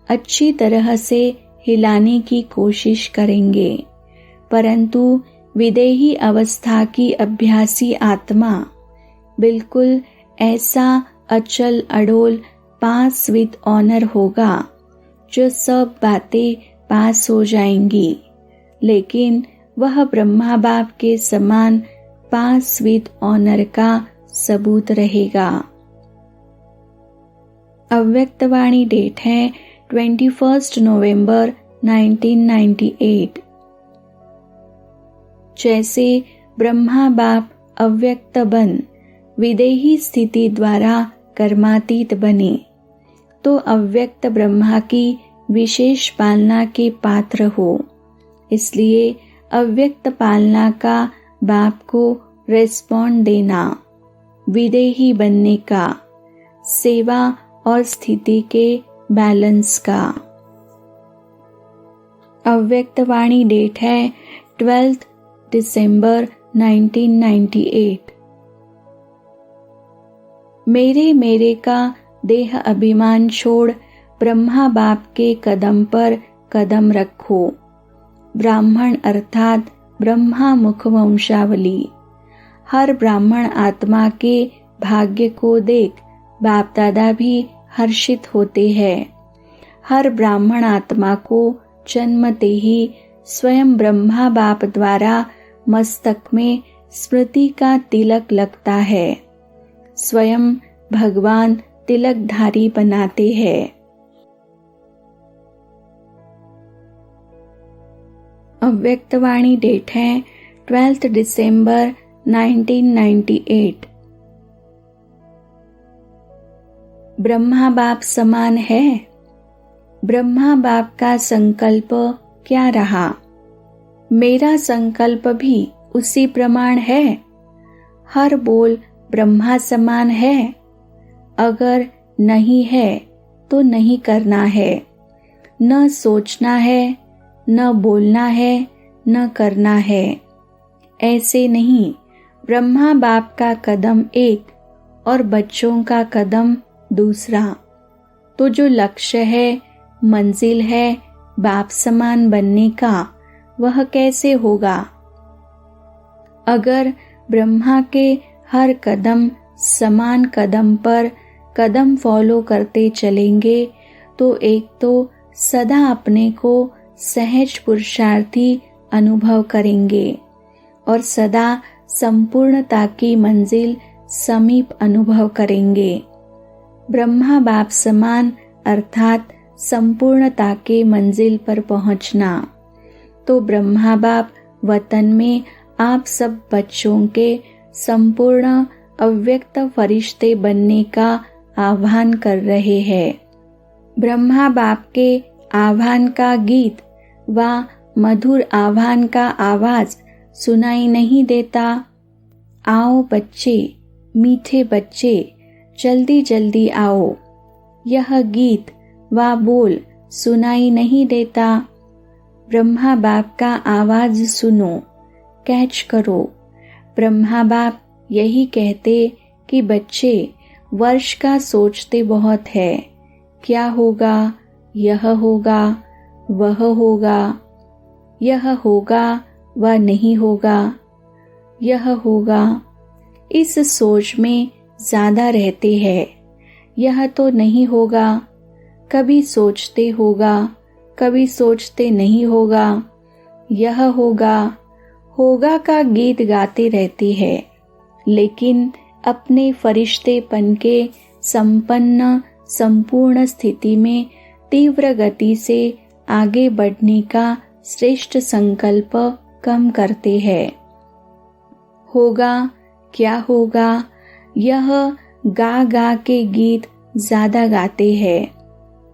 अच्छी तरह से हिलाने की कोशिश करेंगे, परंतु विदेही अवस्था की अभ्यासी आत्मा बिल्कुल ऐसा अचल अडोल पास विद ऑनर होगा जो सब बातें पास हो जाएंगी, लेकिन वह ब्रह्मा बाप के समान पास विद ऑनर का सबूत रहेगा। अव्यक्तवाणी डेट है 21 नवंबर 1998। जैसे ब्रह्मा बाप अव्यक्त बन विदेही स्थिति द्वारा कर्मातीत बने, तो अव्यक्त ब्रह्मा की विशेष पालना के पात्र हो। इसलिए अव्यक्त पालना का बाप को रेस्पॉन्ड देना, विदेही बनने का, सेवा और स्थिति के बैलेंस का। अव्यक्तवाणी डेट है 12 दिसंबर 1998। मेरे का देह अभिमान छोड़ ब्रह्मा बाप के कदम पर कदम रखो। ब्राह्मण अर्थात ब्रह्मा मुख वंशावली। हर ब्राह्मण आत्मा के भाग्य को देख बाप दादा भी हर्षित होते हैं। हर ब्राह्मण आत्मा को जन्मते ही स्वयं ब्रह्मा बाप द्वारा मस्तक में स्मृति का तिलक लगता है। स्वयं भगवान तिलकधारी बनाते हैं। अव्यक्तवाणी डेट है 12 दिसंबर 1998। ब्रह्मा बाप समान है। ब्रह्मा बाप का संकल्प क्या रहा, मेरा संकल्प भी उसी प्रमाण है। हर बोल ब्रह्मा समान है। अगर नहीं है तो नहीं करना है, न सोचना है, न बोलना है, न करना है। ऐसे नहीं, ब्रह्मा बाप का कदम एक और बच्चों का कदम दूसरा। तो जो लक्ष्य है, मंजिल है बाप समान बनने का, वह कैसे होगा? अगर ब्रह्मा के हर कदम समान कदम पर कदम फॉलो करते चलेंगे, तो एक तो सदा अपने को सहज पुरुषार्थी अनुभव करेंगे और सदा संपूर्णता की मंजिल समीप अनुभव करेंगे। ब्रह्मा बाप समान अर्थात संपूर्णता के मंजिल पर पहुंचना। तो ब्रह्मा बाप वतन में आप सब बच्चों के संपूर्ण अव्यक्त फरिश्ते बनने का आह्वान कर रहे हैं। ब्रह्मा बाप के आह्वान का गीत व मधुर आह्वान का आवाज सुनाई नहीं देता। आओ बच्चे, मीठे बच्चे, जल्दी जल्दी आओ। यह गीत व बोल सुनाई नहीं देता। ब्रह्मा बाप का आवाज सुनो, कैच करो। ब्रह्मा बाप यही कहते कि बच्चे वर्ष का सोचते बहुत है, क्या होगा, यह होगा, वह होगा, यह होगा व नहीं होगा, यह होगा। इस सोच में ज्यादा रहते हैं। यह तो नहीं होगा, कभी सोचते होगा, कभी सोचते नहीं होगा, यह होगा, होगा का गीत गाते रहते हैं। लेकिन अपने फरिश्तेपन के संपन्न संपूर्ण स्थिति में तीव्र गति से आगे बढ़ने का श्रेष्ठ संकल्प कम करते हैं। होगा, क्या होगा, यह गा गा के गीत ज्यादा गाते हैं।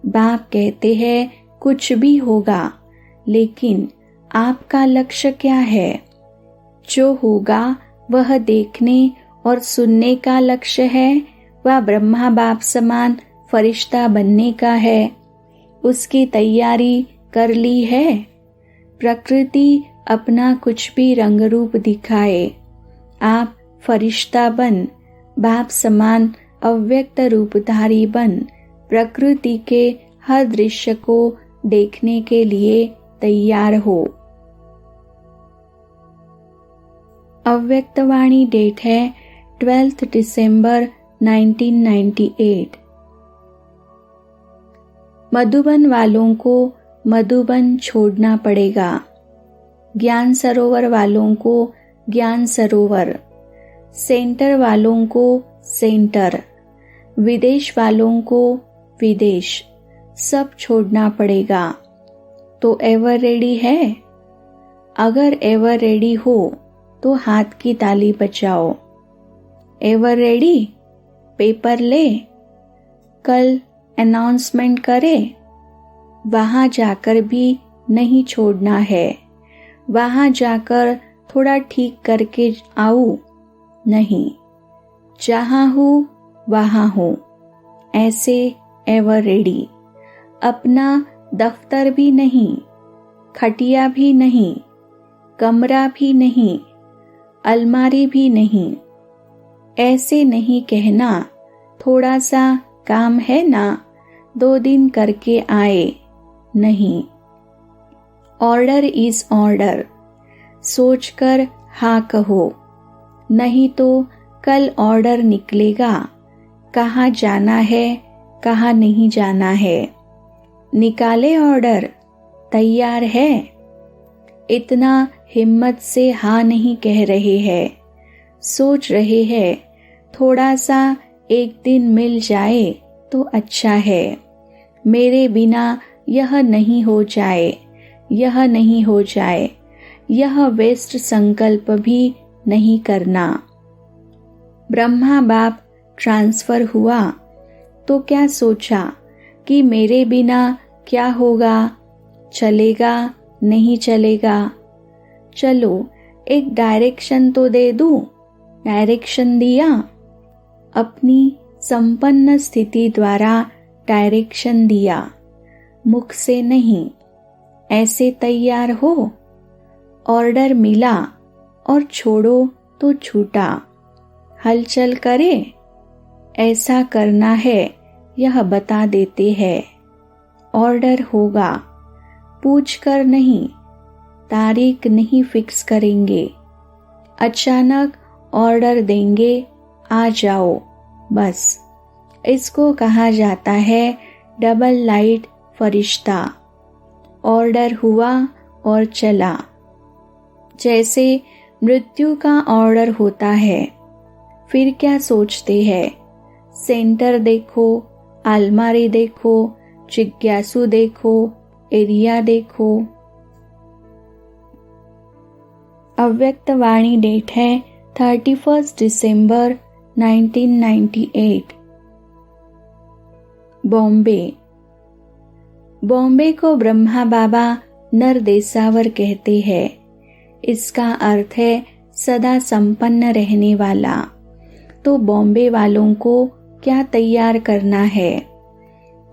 बाप कहते हैं कुछ भी होगा, लेकिन आपका लक्ष्य क्या है? जो होगा वह देखने और सुनने का लक्ष्य है, वह ब्रह्मा बाप समान फरिश्ता बनने का है। उसकी तैयारी कर ली है। प्रकृति अपना कुछ भी रंग रूप दिखाए, आप फरिश्ता बन, बाप समान अव्यक्त रूपधारी बन प्रकृति के हर दृश्य को देखने के लिए तैयार हो। अव्यक्तवाणी डेट है 12 दिसंबर 1998। मधुबन वालों को मधुबन छोड़ना पड़ेगा। ज्ञान सरोवर वालों को ज्ञान सरोवर, सेंटर वालों को सेंटर, विदेश वालों को विदेश, सब छोड़ना पड़ेगा। तो एवर रेडी है? अगर एवर रेडी हो तो हाथ की ताली बजाओ। Ever ready? पेपर ले, कल अनाउंसमेंट करे। वहां जाकर भी नहीं छोड़ना है। वहां जाकर थोड़ा ठीक करके आऊं? नहीं, जहां हूं वहां हूं, ऐसे एवर रेडी। अपना दफ्तर भी नहीं, खटिया भी नहीं, कमरा भी नहीं, अलमारी भी नहीं। ऐसे नहीं कहना थोड़ा सा काम है ना, 2 दिन करके आए। नहीं, ऑर्डर इज ऑर्डर। सोचकर हाँ कहो, नहीं तो कल ऑर्डर निकलेगा। कहाँ जाना है, कहाँ नहीं जाना है। निकाले ऑर्डर, तैयार है। इतना हिम्मत से हाँ नहीं कह रहे हैं, सोच रहे हैं थोड़ा सा एक दिन मिल जाए तो अच्छा है। मेरे बिना यह नहीं हो जाए, यह नहीं हो जाए, यह वेस्ट संकल्प भी नहीं करना। ब्रह्मा बाप ट्रांसफर हुआ तो क्या सोचा कि मेरे बिना क्या होगा, चलेगा नहीं चलेगा। चलो एक डायरेक्शन तो दे दूं। डायरेक्शन दिया, अपनी संपन्न स्थिति द्वारा डायरेक्शन दिया, मुख से नहीं। ऐसे तैयार हो। ऑर्डर मिला और छोड़ो तो छूटा। हलचल करे, ऐसा करना है यह बता देते हैं। ऑर्डर होगा, पूछ कर नहीं, तारीख नहीं फिक्स करेंगे। अचानक ऑर्डर देंगे, आ जाओ, बस। इसको कहा जाता है डबल लाइट फरिश्ता। ऑर्डर हुआ और चला। जैसे मृत्यु का ऑर्डर होता है, फिर क्या सोचते हैं? सेंटर देखो, अलमारी देखो, जिज्ञासु देखो, एरिया देखो। अव्यक्त वाणी डेट है 31 दिसंबर 1998। बॉम्बे। बॉम्बे को ब्रह्मा बाबा नरदेसावर कहते हैं। इसका अर्थ है सदा संपन्न रहने वाला। तो बॉम्बे वालों को क्या तैयार करना है?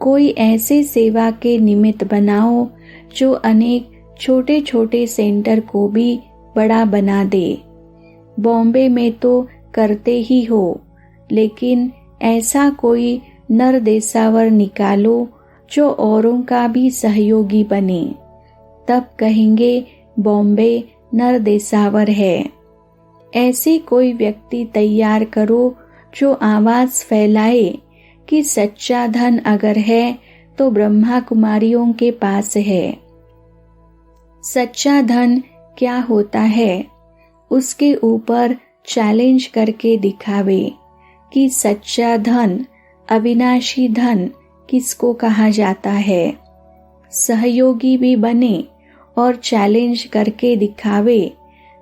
कोई ऐसे सेवा के निमित्त बनाओ जो अनेक छोटे छोटे सेंटर को भी बड़ा बना दे। बॉम्बे में तो करते ही हो, लेकिन ऐसा कोई नरदेसावर निकालो जो औरों का भी सहयोगी बने। तब कहेंगे बॉम्बे नरदेसावर है। ऐसे कोई व्यक्ति तैयार करो जो आवाज फैलाए कि सच्चा धन अगर है तो ब्रह्मा कुमारियों के पास है। सच्चा धन क्या होता है, उसके ऊपर चैलेंज करके दिखावे कि सच्चा धन, अविनाशी धन किसको कहा जाता है। सहयोगी भी बने और चैलेंज करके दिखावे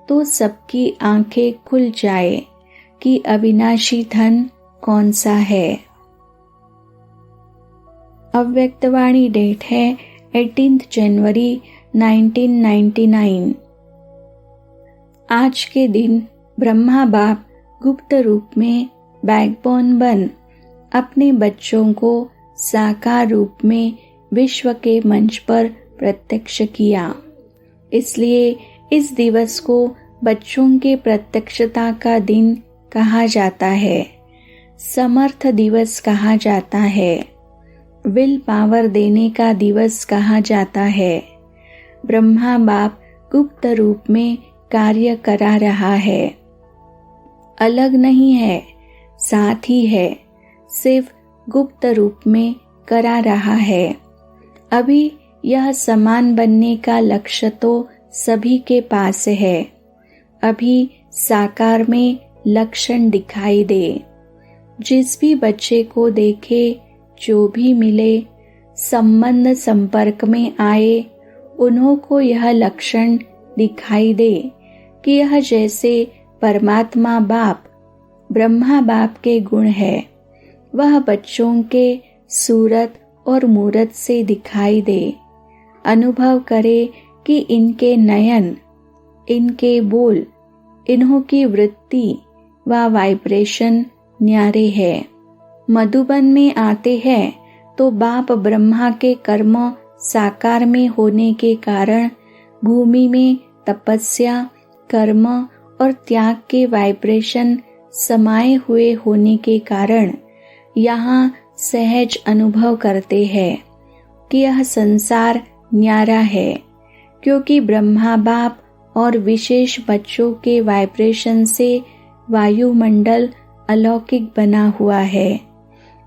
तो सबकी आंखें खुल जाए कि अविनाशी धन कौन सा है। अव्यक्तवाणी डेट है 18 जनवरी 1999। आज के दिन ब्रह्मा बाप गुप्त रूप में बैकबोन बन अपने बच्चों को साकार रूप में विश्व के मंच पर प्रत्यक्ष किया। इसलिए इस दिवस को बच्चों के प्रत्यक्षता का दिन कहा जाता है। समर्थ दिवस कहा जाता है। विल पावर देने का दिवस कहा जाता है। ब्रह्मा बाप गुप्त रूप में कार्य करा रहा है। अलग नहीं है, साथ ही है, सिर्फ गुप्त रूप में करा रहा है। अभी यह समान बनने का लक्ष्य तो सभी के पास है। अभी साकार में लक्षण दिखाई दे। जिस भी बच्चे को देखे, जो भी मिले, संबंध संपर्क में आए, उन्हों को यह लक्षण दिखाई दे कि यह जैसे परमात्मा बाप, ब्रह्मा बाप के गुण है, वह बच्चों के सूरत और मूरत से दिखाई दे। अनुभव करे कि इनके नयन, इनके बोल, इन्हों की वृत्ति व वाइब्रेशन न्यारे है। मधुबन में आते हैं तो बाप ब्रह्मा के कर्म साकार में होने के कारण भूमि में तपस्या, कर्म और त्याग के वाइब्रेशन समाये हुए होने के कारण यहाँ सहज अनुभव करते हैं कि यह संसार न्यारा है, क्योंकि ब्रह्मा बाप और विशेष बच्चों के वाइब्रेशन से वायुमंडल अलौकिक बना हुआ है।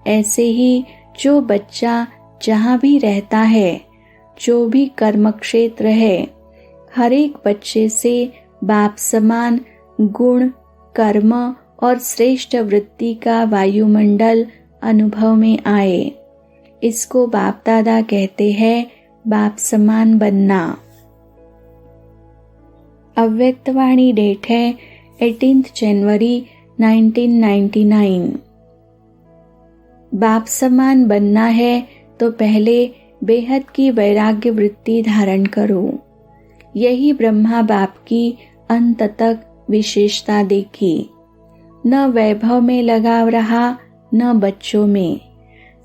ऐसे ही जो बच्चा जहाँ भी रहता है, जो भी कर्म क्षेत्र है, हर एक बच्चे से बाप समान गुण, कर्म और श्रेष्ठ वृत्ति का वायुमंडल अनुभव में आए। इसको बाप दादा कहते हैं बाप समान बनना। अव्यक्तवाणी डेट है 18 जनवरी 1999। बाप समान बनना है तो पहले बेहद की वैराग्य वृत्ति धारण करो। यही ब्रह्मा बाप की अंत तक विशेषता देखी। न वैभव में लगाव रहा, न बच्चों में,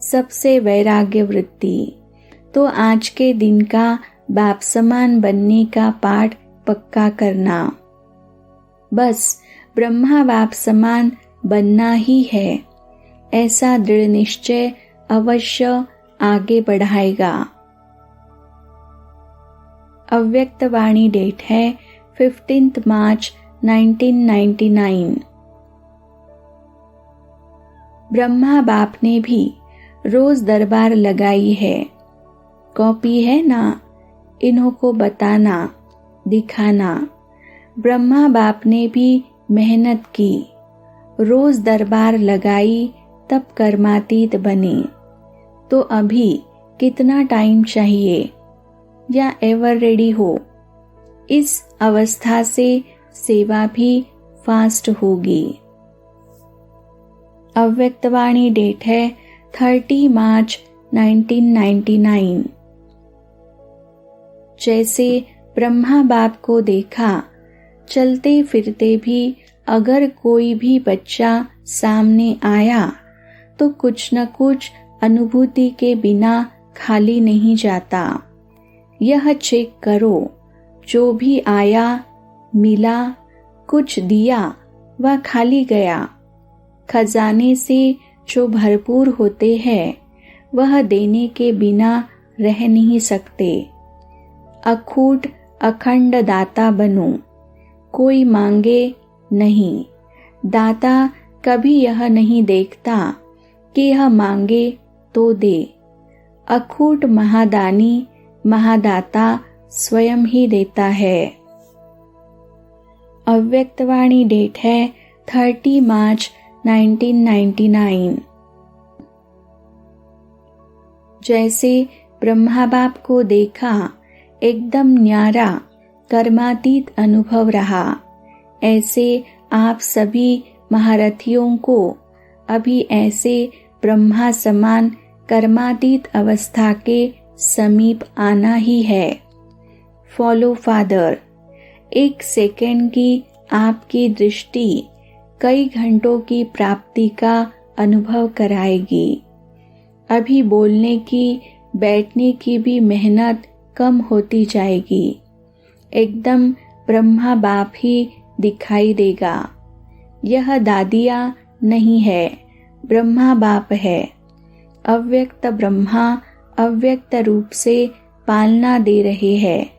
सबसे वैराग्य वृत्ति। तो आज के दिन का बाप समान बनने का पाठ पक्का करना। बस ब्रह्मा बाप समान बनना ही है, ऐसा दृढ़ निश्चय अवश्य आगे बढ़ाएगा। अव्यक्तवाणी डेट है 15 मार्च 1999। ब्रह्मा बाप ने भी रोज दरबार लगाई है। कॉपी है ना, इन्हों को बताना, दिखाना। ब्रह्मा बाप ने भी मेहनत की, रोज दरबार लगाई, तब कर्मातीत बने। तो अभी कितना टाइम चाहिए या एवर रेडी हो? इस अवस्था से सेवा भी फास्ट होगी। अव्यक्तवाणी डेट है 30 मार्च 1999। जैसे ब्रह्मा बाप को देखा, चलते फिरते भी अगर कोई भी बच्चा सामने आया तो कुछ न कुछ अनुभूति के बिना खाली नहीं जाता। यह चेक करो, जो भी आया, मिला, कुछ दिया व खाली गया। खजाने से जो भरपूर होते हैं वह देने के बिना रह नहीं सकते। अखूट अखंड दाता बनो, कोई मांगे नहीं। दाता कभी यह नहीं देखता कि यह मांगे तो दे। अखूट महादानी महादाता स्वयं ही देता है। अव्यक्तवाणी डेट है 30 मार्च 1999। जैसे ब्रह्मा बाप को देखा, एकदम न्यारा कर्मातीत अनुभव रहा, ऐसे आप सभी महारथियों को अभी ऐसे ब्रह्मा समान कर्मातीत अवस्था के समीप आना ही है। Follow father. 1 सेकेंड की आपकी दृष्टि कई घंटों की प्राप्ति का अनुभव कराएगी। अभी बोलने की, बैठने की भी मेहनत कम होती जाएगी। एकदम ब्रह्मा बाप ही दिखाई देगा। यह दादिया नहीं है, ब्रह्मा बाप है। अव्यक्त ब्रह्मा अव्यक्त रूप से पालना दे रहे हैं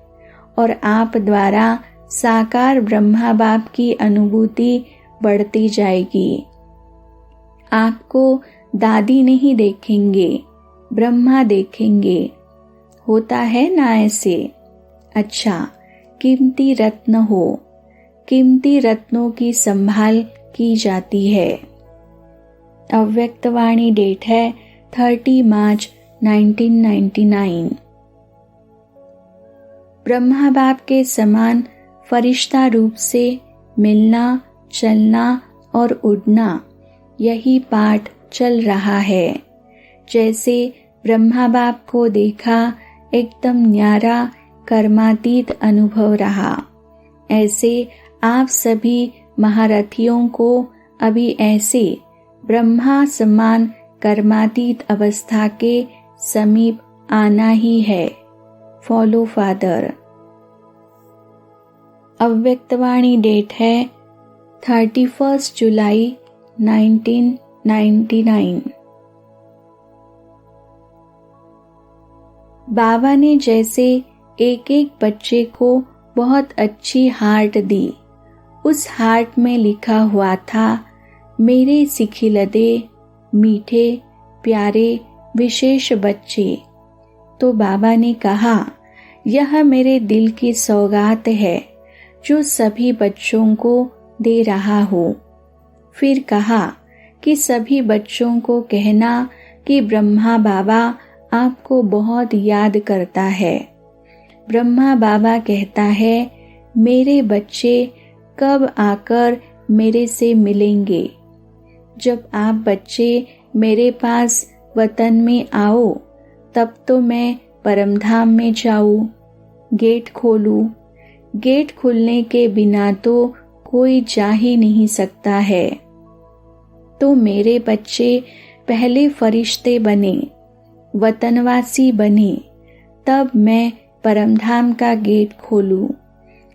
और आप द्वारा साकार ब्रह्मा बाप की अनुभूति बढ़ती जाएगी। आपको दादी नहीं देखेंगे, ब्रह्मा देखेंगे। होता है ना ऐसे? अच्छा, कीमती रत्न हो, कीमती रत्नों की संभाल की जाती है। अव्यक्तवाणी डेट है 30 मार्च 1999। ब्रह्मा बाप के समान फरिश्ता रूप से मिलना, चलना और उड़ना, यही पाठ चल रहा है। जैसे ब्रह्मा बाप को देखा, एकदम न्यारा कर्मातीत अनुभव रहा, ऐसे आप सभी महारथियों को अभी ऐसे ब्रह्मा समान कर्मातीत अवस्था के समीप आना ही है। Follow father. अव्यक्तवाणी डेट है 31 जुलाई 1999। बाबा ने जैसे एक एक बच्चे को बहुत अच्छी हार्ट दी। उस हार्ट में लिखा हुआ था, मेरे सिखिलदे मीठे प्यारे विशेष बच्चे। तो बाबा ने कहा, यह मेरे दिल की सौगात है जो सभी बच्चों को दे रहा हूँ। फिर कहा कि सभी बच्चों को कहना कि ब्रह्मा बाबा आपको बहुत याद करता है। ब्रह्मा बाबा कहता है, मेरे बच्चे कब आकर मेरे से मिलेंगे। जब आप बच्चे मेरे पास वतन में आओ, तब तो मैं परमधाम में जाऊं, गेट खोलूं। गेट खुलने के बिना तो कोई जा ही नहीं सकता है। तो मेरे बच्चे पहले फरिश्ते बने, वतनवासी बने, तब मैं परमधाम का गेट खोलूं।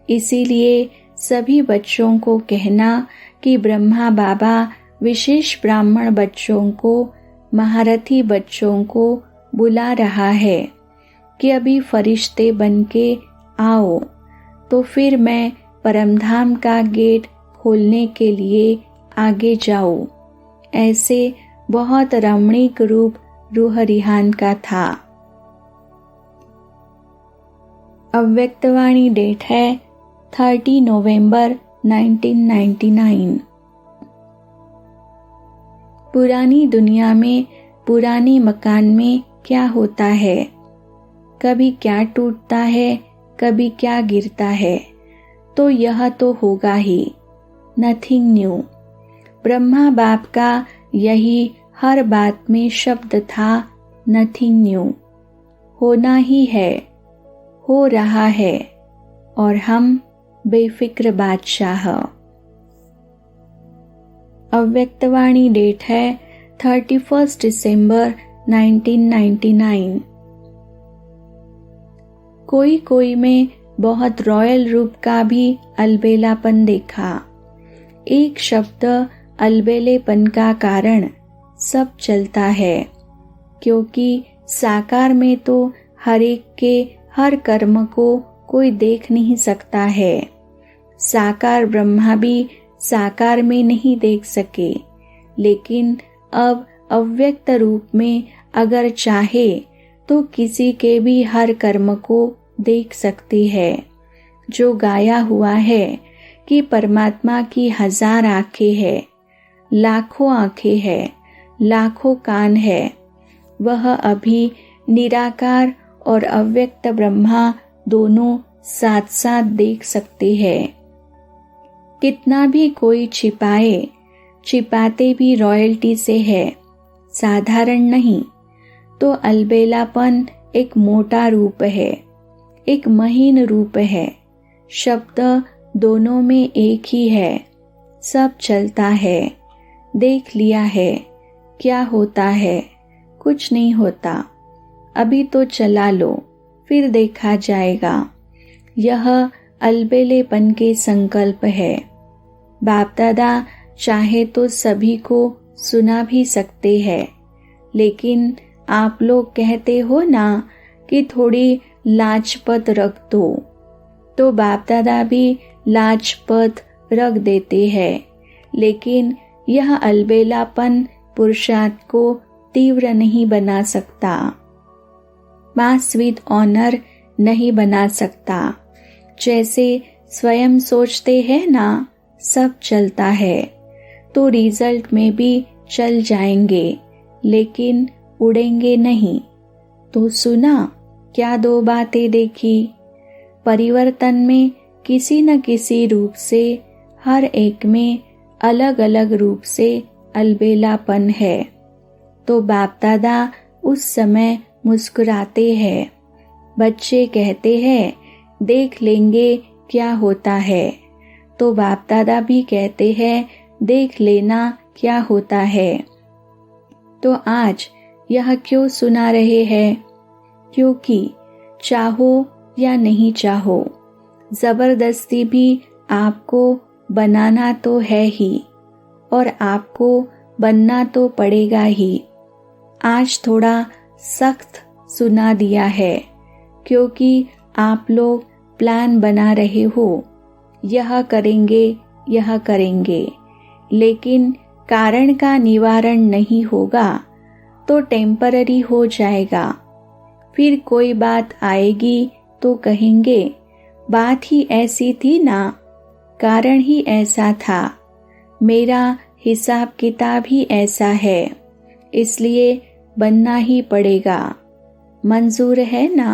इसीलिए सभी बच्चों को कहना कि ब्रह्मा बाबा विशेष ब्राह्मण बच्चों को, महारथी बच्चों को बुला रहा है कि अभी फरिश्ते बनके आओ, तो फिर मैं परमधाम का गेट खोलने के लिए आगे जाऊं। ऐसे बहुत रमणीक रूप रूह रिहान का था। अव्यक्तवाणी डेट है 30 नवंबर 1999। पुरानी दुनिया में, पुराने मकान में क्या होता है, कभी क्या टूटता है, कभी क्या गिरता है, तो यह तो होगा ही। Nothing new. ब्रह्मा बाप का यही हर बात में शब्द था, नथिंग न्यू। होना ही है, हो रहा है और हम बेफिक्र बादशाह। अव्यक्तवाणी डेट है 31 दिसंबर 1999। कोई कोई में बहुत रॉयल रूप का भी अलबेलापन देखा। एक शब्द अलबेलेपन का कारण सब चलता है, क्योंकि साकार में तो हर एक के हर कर्म को कोई देख नहीं सकता है। साकार ब्रह्मा भी साकार में नहीं देख सके, लेकिन अब अव्यक्त रूप में अगर चाहे तो किसी के भी हर कर्म को देख सकती है। जो गाया हुआ है कि परमात्मा की 1000 आंखें हैं, लाखों आंखें हैं, लाखों कान है, वह अभी निराकार और अव्यक्त ब्रह्मा दोनों साथ साथ देख सकते हैं। कितना भी कोई छिपाए, छिपाते भी रॉयल्टी से है, साधारण नहीं। तो अलबेलापन एक मोटा रूप है, एक महीन रूप है। शब्द दोनों में एक ही है। सब चलता है, देख लिया है। क्या होता है? कुछ नहीं होता। अभी तो चला लो, फिर देखा जाएगा। यह अलबेलेपन के संकल्प है। बाप दादा चाहे तो सभी को सुना भी सकते हैं, लेकिन आप लोग कहते हो ना कि थोड़ी लाजपत रख दो, तो बाप दादा भी लाजपत रख देते हैं। लेकिन यह अलबेलापन पुरुषार्थ को तीव्र नहीं बना सकता, मास विद ऑनर नहीं बना सकता। जैसे स्वयं सोचते हैं ना सब चलता है, तो रिजल्ट में भी चल जाएंगे, लेकिन उड़ेंगे नहीं। तो सुना क्या 2 बातें देखी? परिवर्तन में किसी न किसी रूप से हर एक में अलग अलग रूप से अलबेलापन है। तो बाप दादा उस समय मुस्कुराते हैं। बच्चे कहते हैं देख लेंगे क्या होता है, तो बाप दादा भी कहते हैं देख लेना क्या होता है। तो आज यह क्यों सुना रहे हैं? क्योंकि चाहो या नहीं चाहो, जबरदस्ती भी आपको बनाना तो है ही, और आपको बनना तो पड़ेगा ही। आज थोड़ा सख्त सुना दिया है, क्योंकि आप लोग प्लान बना रहे हो, यह करेंगे यह करेंगे, लेकिन कारण का निवारण नहीं होगा तो टेम्पररी हो जाएगा। फिर कोई बात आएगी तो कहेंगे बात ही ऐसी थी ना, कारण ही ऐसा था, मेरा हिसाब किताब ही ऐसा है, इसलिए बनना ही पड़ेगा। मंजूर है ना?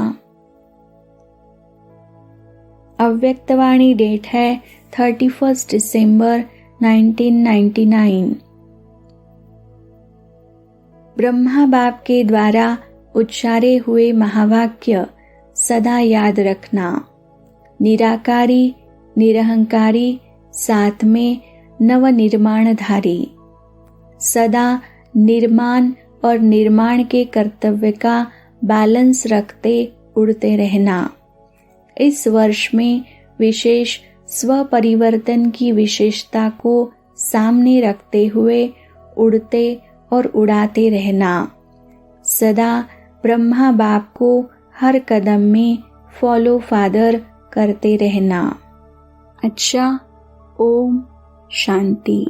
अव्यक्तवाणी डेट है 31 दिसंबर 1999। ब्रह्मा बाप के द्वारा उच्चारे हुए महावाक्य सदा याद रखना। निराकारी, निरहंकारी, साथ में नवनिर्माणधारी। सदा निर्माण और निर्माण के कर्तव्य का बैलेंस रखते उड़ते रहना। इस वर्ष में विशेष स्व परिवर्तन की विशेषता को सामने रखते हुए उड़ते और उड़ाते रहना। सदा ब्रह्मा बाप को हर कदम में फॉलो फादर करते रहना। अच्छा, ओम शांति।